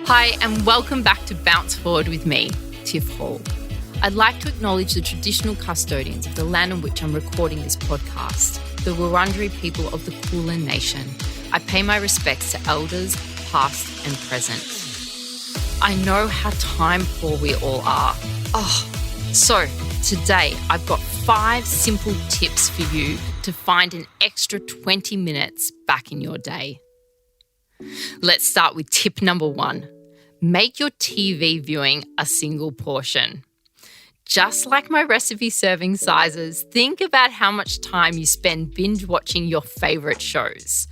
Hi, and welcome back to Bounce Forward with me, Tiff Hall. I'd like to acknowledge the traditional custodians of the land on which I'm recording this podcast, the Wurundjeri people of the Kulin Nation. I pay my respects to elders, past and present. I know how time poor we all are. So today I've got 5 simple tips for you to find an extra 20 minutes back in your day. Let's start with tip number 1. Make your TV viewing a single portion. Just like my recipe serving sizes, think about how much time you spend binge watching your favourite shows.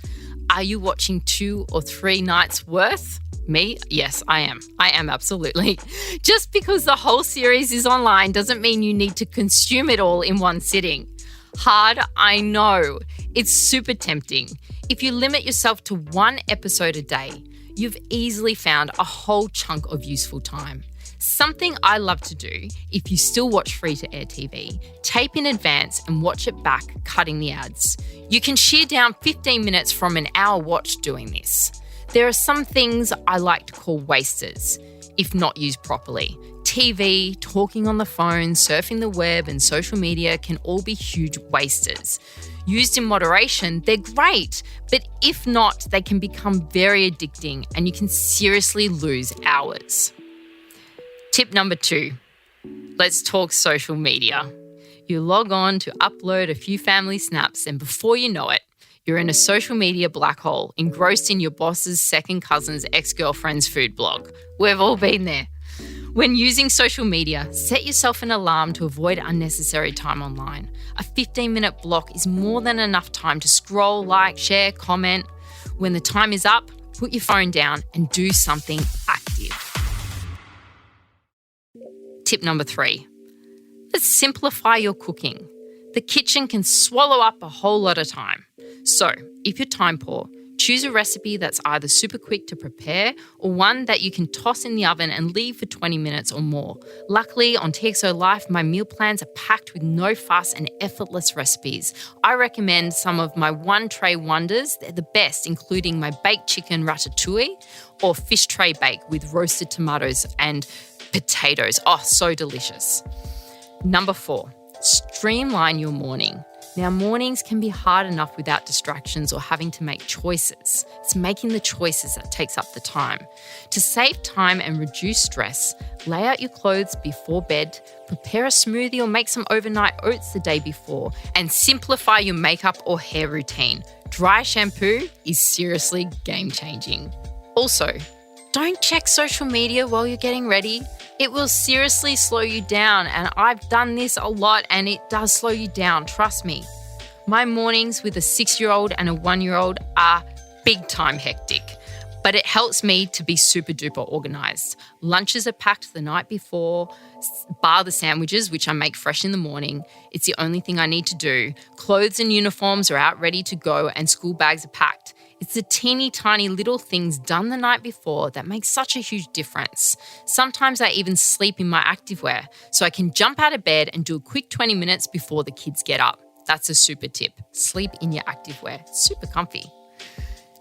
Are you watching 2 or 3 nights worth? Me? Yes, I am. I am, absolutely. Just because the whole series is online doesn't mean you need to consume it all in one sitting. Hard, I know. It's super tempting. If you limit yourself to 1 episode a day, you've easily found a whole chunk of useful time. Something I love to do, if you still watch free-to-air TV, tape in advance and watch it back, cutting the ads. You can shear down 15 minutes from an hour watch doing this. There are some things I like to call wasters, if not used properly. TV, talking on the phone, surfing the web and social media can all be huge wasters. Used in moderation, they're great, but if not, they can become very addicting and you can seriously lose hours. Tip number 2, let's talk social media. You log on to upload a few family snaps and before you know it, you're in a social media black hole, engrossed in your boss's second cousin's ex-girlfriend's food blog. We've all been there. When using social media, set yourself an alarm to avoid unnecessary time online. A 15-minute block is more than enough time to scroll, like, share, comment. When the time is up, put your phone down and do something active. Tip number 3, let's simplify your cooking. The kitchen can swallow up a whole lot of time. So, if you're time poor, choose a recipe that's either super quick to prepare or one that you can toss in the oven and leave for 20 minutes or more. Luckily, on TXO Life, my meal plans are packed with no fuss and effortless recipes. I recommend some of my one tray wonders. They're the best, including my baked chicken ratatouille or fish tray bake with roasted tomatoes and potatoes. Oh, so delicious. Number 4, streamline your morning. Now, mornings can be hard enough without distractions or having to make choices. It's making the choices that takes up the time. To save time and reduce stress, lay out your clothes before bed, prepare a smoothie or make some overnight oats the day before, and simplify your makeup or hair routine. Dry shampoo is seriously game-changing. Also, don't check social media while you're getting ready. It will seriously slow you down, and I've done this a lot and it does slow you down, trust me. My mornings with a 6-year-old and a 1-year-old are big time hectic, but it helps me to be super duper organised. Lunches are packed the night before, bar the sandwiches, which I make fresh in the morning. It's the only thing I need to do. Clothes and uniforms are out ready to go and school bags are packed. It's the teeny tiny little things done the night before that make such a huge difference. Sometimes I even sleep in my activewear so I can jump out of bed and do a quick 20 minutes before the kids get up. That's a super tip. Sleep in your activewear. Super comfy.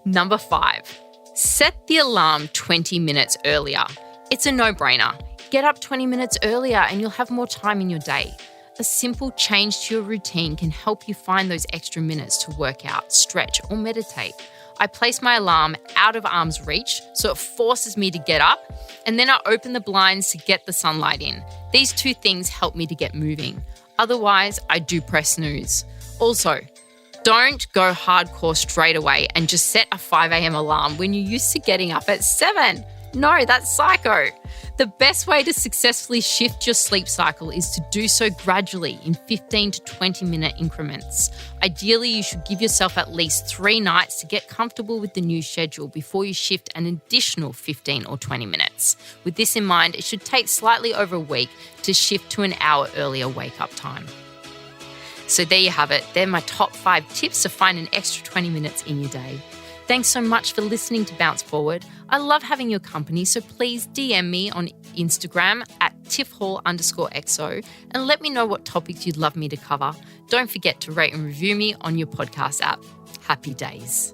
Number 5, set the alarm 20 minutes earlier. It's a no-brainer. Get up 20 minutes earlier and you'll have more time in your day. A simple change to your routine can help you find those extra minutes to work out, stretch, or meditate. I place my alarm out of arm's reach so it forces me to get up, and then I open the blinds to get the sunlight in. These 2 things help me to get moving. Otherwise, I do press snooze. Also, don't go hardcore straight away and just set a 5 a.m. alarm when you're used to getting up at 7. No, that's psycho. The best way to successfully shift your sleep cycle is to do so gradually in 15 to 20 minute increments. Ideally, you should give yourself at least 3 nights to get comfortable with the new schedule before you shift an additional 15 or 20 minutes. With this in mind, it should take slightly over a week to shift to an hour earlier wake-up time. So there you have it. They're my top 5 tips to find an extra 20 minutes in your day. Thanks so much for listening to Bounce Forward. I love having your company, so please DM me on Instagram at tiffhall_xo and let me know what topics you'd love me to cover. Don't forget to rate and review me on your podcast app. Happy days.